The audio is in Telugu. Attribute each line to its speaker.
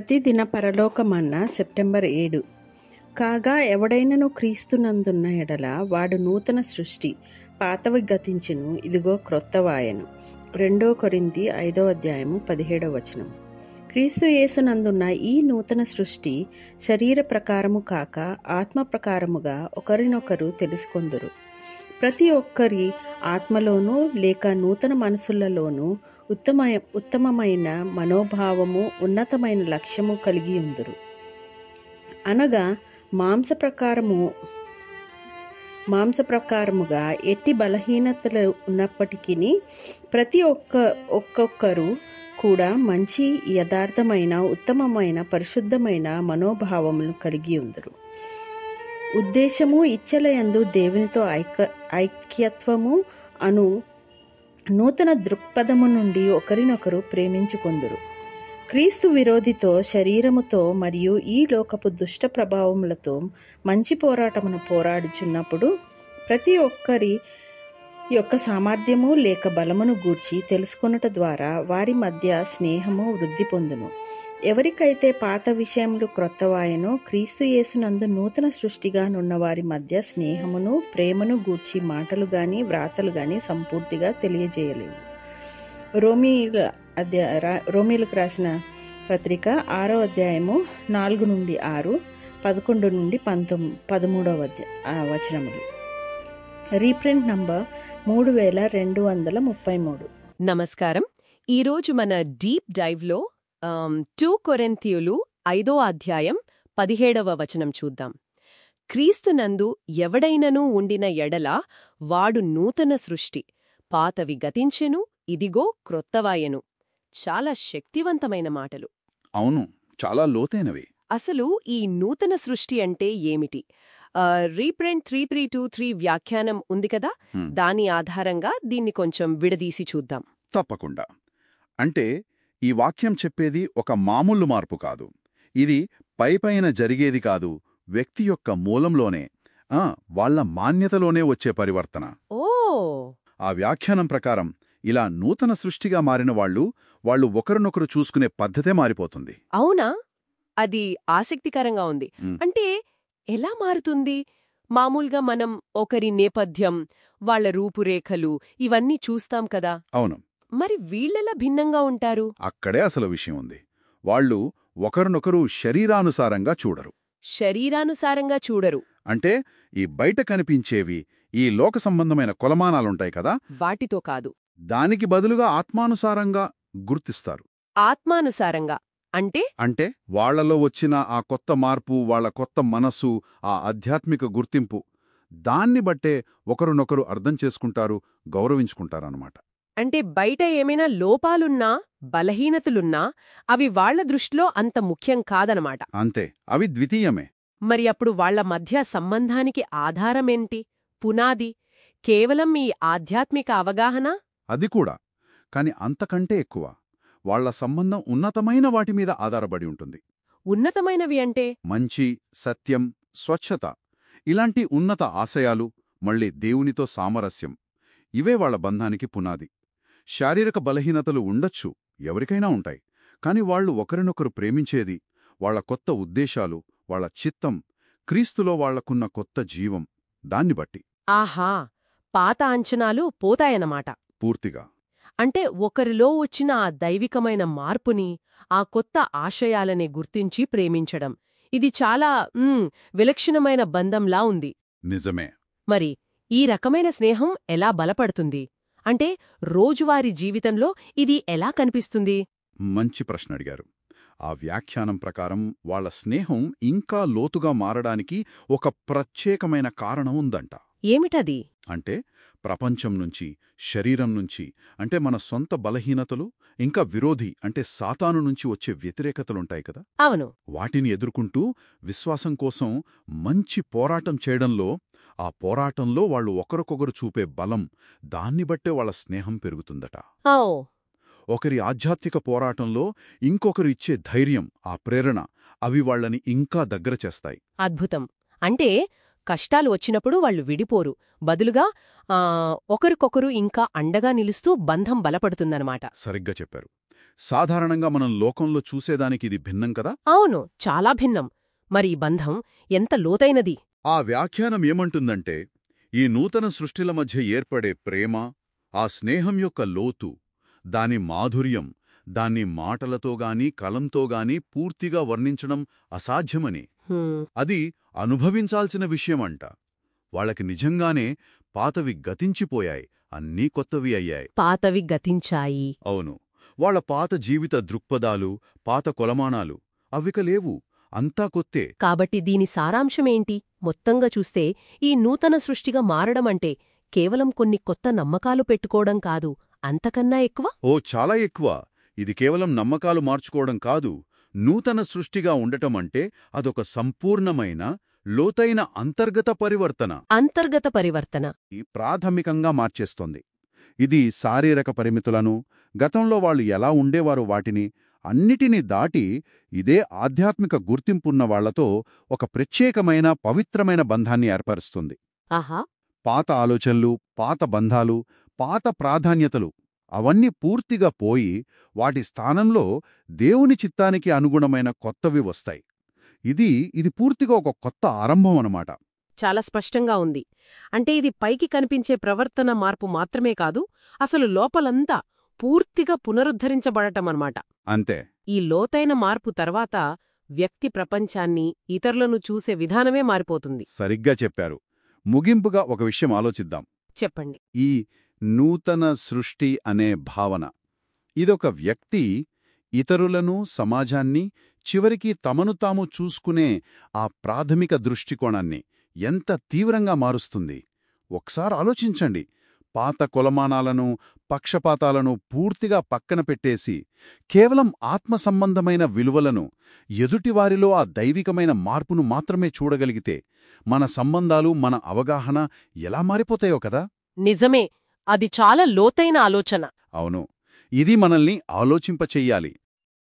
Speaker 1: ప్రతిదిన పరలోకమన్న సెప్టెంబర్ 7. కాగా ఎవడైనను క్రీస్తునందున్న ఎడల వాడు నూతన సృష్టి, పాతవి గతించెను, ఇదిగో క్రొత్తవాయెను. 2 కొరింథీ 5:17. క్రీస్తు యేసునందున్న ఈ నూతన సృష్టి శరీర ప్రకారము కాక ఆత్మ ప్రకారముగా ఒకరినొకరు తెలుసుకొందురు. ప్రతి ఒక్కరి ఆత్మలోనూ లేక నూతన మనసులలోనూ ఉత్తమమైన మనోభావము, ఉన్నతమైన లక్ష్యము కలిగి ఉందురు. అనగా మాంస ప్రకారముగా ఎట్టి బలహీనతలు ఉన్నప్పటికీ ప్రతి ఒక్కొక్కరు కూడా మంచి, యథార్థమైన, ఉత్తమమైన, పరిశుద్ధమైన మనోభావములను కలిగి ఉందురు. ఉద్దేశము, ఇచ్చలయందు దేవునితో ఐక్యత్వము అను నూతన దృక్పథము నుండి ఒకరినొకరు ప్రేమించుకొందురు. క్రీస్తు విరోధితో, శరీరముతో మరియు ఈ లోకపు దుష్ట ప్రభావములతో మంచి పోరాటమును పోరాడుచున్నప్పుడు ప్రతి ఒక్కరి యొక్క సామర్థ్యము లేక బలమును గూర్చి తెలుసుకొనుట ద్వారా వారి మధ్య స్నేహము వృద్ధి పొందును. ఎవరికైతే పాత విషయములు క్రొత్తవాయనో క్రీస్తు యేసునందు నూతన సృష్టిగా నున్న వారి మధ్య స్నేహమును, ప్రేమను గూర్చి మాటలు గాని వ్రాతలు గాని సంపూర్తిగా తెలియజేయలేవు. రోమీలకు రాసిన పత్రిక 6:4-6, 11-13 రీప్రింట్ నంబర్ 3233.
Speaker 2: నమస్కారం. ఈరోజు మన డీప్ డైవ్లో 2 కొరింథీయులు 5:17 చూద్దాం. క్రీస్తునందు ఎవడైనను ఉండిన ఎడల వాడు నూతన సృష్టి, పాతవి గతించెను, ఇదిగో క్రొత్తవాయెను. చాలా శక్తివంతమైన మాటలు.
Speaker 3: అవును, చాలా లోతైనవి.
Speaker 2: అసలు ఈ నూతన సృష్టి అంటే ఏమిటి? రీప్రింట్ 3323 వ్యాఖ్యానం ఉంది కదా, దాని ఆధారంగా దీన్ని కొంచెం విడదీసి చూద్దాం.
Speaker 3: తప్పకుండా. అంటే ఈ వాక్యం చెప్పేది ఒక మామూలు మార్పు కాదు. ఇది పైపైన జరిగేది కాదు, వ్యక్తి యొక్క మూలంలోనే, వాళ్ల మాన్యతలోనే వచ్చే పరివర్తన.
Speaker 2: ఓ!
Speaker 3: ఆ వ్యాఖ్యానం ప్రకారం ఇలా నూతన సృష్టిగా మారిన వాళ్ళు ఒకరినొకరు చూసుకునే పద్ధతే మారిపోతుంది.
Speaker 2: అవునా? అది ఆసక్తికరంగా ఉంది. అంటే ఎలా మారుతుంది? మామూలుగా మనం ఒకరి నేపథ్యం, వాళ్ల రూపురేఖలు ఇవన్నీ చూస్తాం కదా.
Speaker 3: అవును.
Speaker 2: మరి వీళ్ళెలా భిన్నంగా ఉంటారు?
Speaker 3: అక్కడే అసలు విషయం ఉంది. వాళ్ళు ఒకరినొకరు శరీరానుసారంగా చూడరు.
Speaker 2: శరీరానుసారంగా చూడరు
Speaker 3: అంటే ఈ బయట కనిపించేవి, ఈ లోక సంబంధమైన కొలమానాలుంటాయి కదా,
Speaker 2: వాటితో కాదు.
Speaker 3: దానికి బదులుగా ఆత్మానుసారంగా గుర్తిస్తారు.
Speaker 2: ఆత్మానుసారంగా
Speaker 3: అంటే వాళ్లలో వచ్చిన ఆ కొత్త మార్పు, వాళ్ల కొత్త మనస్సు, ఆ ఆధ్యాత్మిక గుర్తింపు, దాన్ని బట్టే ఒకరినొకరు అర్థం చేసుకుంటారు, గౌరవించుకుంటారన్నమాట.
Speaker 2: అంటే బయట ఏమైనా లోపాలున్నా, బలహీనతలున్నా అవి వాళ్ల దృష్టిలో అంత ముఖ్యం కాదనమాట.
Speaker 3: అంతే, అవి ద్వితీయమే.
Speaker 2: మరి అప్పుడు వాళ్ల మధ్య సంబంధానికి ఆధారమేంటి, పునాది? కేవలం ఈ ఆధ్యాత్మిక అవగాహన?
Speaker 3: అది కూడా, కాని అంతకంటే ఎక్కువ. వాళ్ల సంబంధం ఉన్నతమైన వాటి మీద ఆధారపడి ఉంటుంది.
Speaker 2: ఉన్నతమైనవి అంటే?
Speaker 3: మంచి, సత్యం, స్వచ్ఛత, ఇలాంటి ఉన్నత ఆశయాలు, మళ్ళీ దేవునితో సామరస్యం, ఇవే వాళ్ల బంధానికి పునాది. శారీరక బలహీనతలు ఉండొచ్చు, ఎవరికైనా ఉంటాయి. కాని వాళ్లు ఒకరినొకరు ప్రేమించేది, వాళ్ల కొత్త ఉద్దేశాలు, వాళ్ల చిత్తం, క్రీస్తులో వాళ్లకున్న కొత్త జీవం, దాన్ని బట్టి.
Speaker 2: ఆహా, పాత అంచనాలు పోతాయన్నమాట.
Speaker 3: పూర్తిగా.
Speaker 2: అంటే ఒకరిలో వచ్చిన ఆ దైవికమైన మార్పుని, ఆ కొత్త ఆశయాలనే గుర్తించి ప్రేమించడం, ఇది చాలా విలక్షణమైన బంధంలా ఉంది.
Speaker 3: నిజమే.
Speaker 2: మరి ఈ రకమైన స్నేహం ఎలా బలపడుతుంది? అంటే రోజువారీ జీవితంలో ఇది ఎలా కనిపిస్తుంది?
Speaker 3: మంచి ప్రశ్న అడిగారు. ఆ వ్యాఖ్యానం ప్రకారం వాళ్ల స్నేహం ఇంకా లోతుగా మారడానికి ఒక ప్రత్యేకమైన కారణం ఉందంట.
Speaker 2: ఏమిటది?
Speaker 3: అంటే ప్రపంచం నుంచి, శరీరం నుంచి, అంటే మన సొంత బలహీనతలు, ఇంకా విరోధి అంటే సాతాను నుంచి వచ్చే వ్యతిరేకతలుంటాయి కదా.
Speaker 2: అవును.
Speaker 3: వాటిని ఎదుర్కొంటూ విశ్వాసం కోసం మంచి పోరాటం చేయడంలో, ఆ పోరాటంలో వాళ్ళు ఒకరికొకరు చూపే బలం, దాన్ని బట్టే వాళ్ల స్నేహం పెరుగుతుందట. ఒకరి ఆధ్యాత్మిక పోరాటంలో ఇంకొకరు ఇచ్చే ధైర్యం, ఆ ప్రేరణ, అవి వాళ్లని ఇంకా దగ్గర చేస్తాయి.
Speaker 2: అద్భుతం. అంటే కష్టాలు వచ్చినప్పుడు వాళ్ళు విడిపోరు, బదులుగా ఒకరికొకరు ఇంకా అండగా నిలుస్తూ బంధం బలపడుతుందన్నమాట.
Speaker 3: సరిగ్గా చెప్పారు. సాధారణంగా మనం లోకంలో చూసేదానికి ఇది భిన్నం కదా.
Speaker 2: అవును, చాలా భిన్నం. మరి ఈ బంధం ఎంత లోతైనది?
Speaker 3: ఆ వ్యాఖ్యానం ఏమంటుందంటే, ఈ నూతన సృష్టిల మధ్య ఏర్పడే ప్రేమ, ఆ స్నేహం యొక్క లోతు, దాని మాధుర్యం, దాన్ని మాటలతోగాని కలంతోగాని పూర్తిగా వర్ణించడం అసాధ్యమని. అది అనుభవించాల్సిన విషయమంట. వాళ్ళకి నిజంగానే పాతవి గతించిపోయాయి, అన్నీ కొత్తవి అయ్యాయి.
Speaker 2: పాతవి గతించాయి.
Speaker 3: అవును, వాళ్ళ పాత జీవిత దృక్పథాలు, పాత కొలమానాలు అవిక లేవు, అంతా కొత్తే.
Speaker 2: కాబట్టి దీని సారాంశమేంటి? మొత్తంగా చూస్తే ఈ నూతన సృష్టిగా మారడమంటే కేవలం కొన్ని కొత్త నమ్మకాలు పెట్టుకోవడం కాదు, అంతకన్నా ఎక్కువ.
Speaker 3: ఓ చాలా ఎక్కువ. ఇది కేవలం నమ్మకాలు మార్చుకోవడం కాదు. నూతన సృష్టిగా ఉండటమంటే అదొక సంపూర్ణమైన, లోతైన అంతర్గత పరివర్తన.
Speaker 2: అంతర్గత పరివర్తన
Speaker 3: ప్రాథమికంగా మార్చేస్తోంది. ఇది శారీరక పరిమితులను, గతంలో వాళ్ళు ఎలా ఉండేవారు వాటిని అన్నిటినీ దాటి ఇదే ఆధ్యాత్మిక గుర్తింపున్న వాళ్లతో ఒక ప్రత్యేకమైన పవిత్రమైన బంధాన్ని ఏర్పరుస్తుంది.
Speaker 2: ఆహా,
Speaker 3: పాత ఆలోచనలు, పాత బంధాలు, పాత ప్రాధాన్యతలు అవన్నీ పూర్తిగా పోయి వాటి స్థానంలో దేవుని చిత్తానికి అనుగుణమైన కొత్తవి వస్తాయి. ఇది పూర్తిగా ఒక కొత్త ఆరంభం అన్నమాట.
Speaker 2: చాలా స్పష్టంగా ఉంది. అంటే ఇది పైకి కనిపించే ప్రవర్తన మార్పు మాత్రమే కాదు, అసలు లోపలంతా పూర్తిగా పునరుద్ధరించబడటమన్నమాట.
Speaker 3: అంతే.
Speaker 2: ఈ లోతైన మార్పు తర్వాత వ్యక్తి ప్రపంచాన్ని, ఇతరులను చూసే విధానమే మారిపోతుంది.
Speaker 3: సరిగ్గా చెప్పారు. ముగింపుగా ఒక విషయం ఆలోచిద్దాం.
Speaker 2: చెప్పండి.
Speaker 3: ఈ నూతన సృష్టి అనే భావన, ఇదొక వ్యక్తి ఇతరులను, సమాజాన్ని, చివరికి తమను తాము చూసుకునే ఆ ప్రాథమిక దృష్టికోణాన్ని ఎంత తీవ్రంగా మారుస్తుంది. ఒకసారి ఆలోచించండి. పాత కొలమానాలను, పక్షపాతాలను పూర్తిగా పక్కన పెట్టేసి కేవలం ఆత్మసంబంధమైన విలువలను, ఎదుటివారిలో ఆ దైవికమైన మార్పును మాత్రమే చూడగలిగితే మన సంబంధాలు, మన అవగాహన ఎలా మారిపోతాయో కదా.
Speaker 2: నిజమే, అది చాలా లోతైన ఆలోచన.
Speaker 3: అవును, ఇది మనల్ని ఆలోచింపచెయ్యాలి.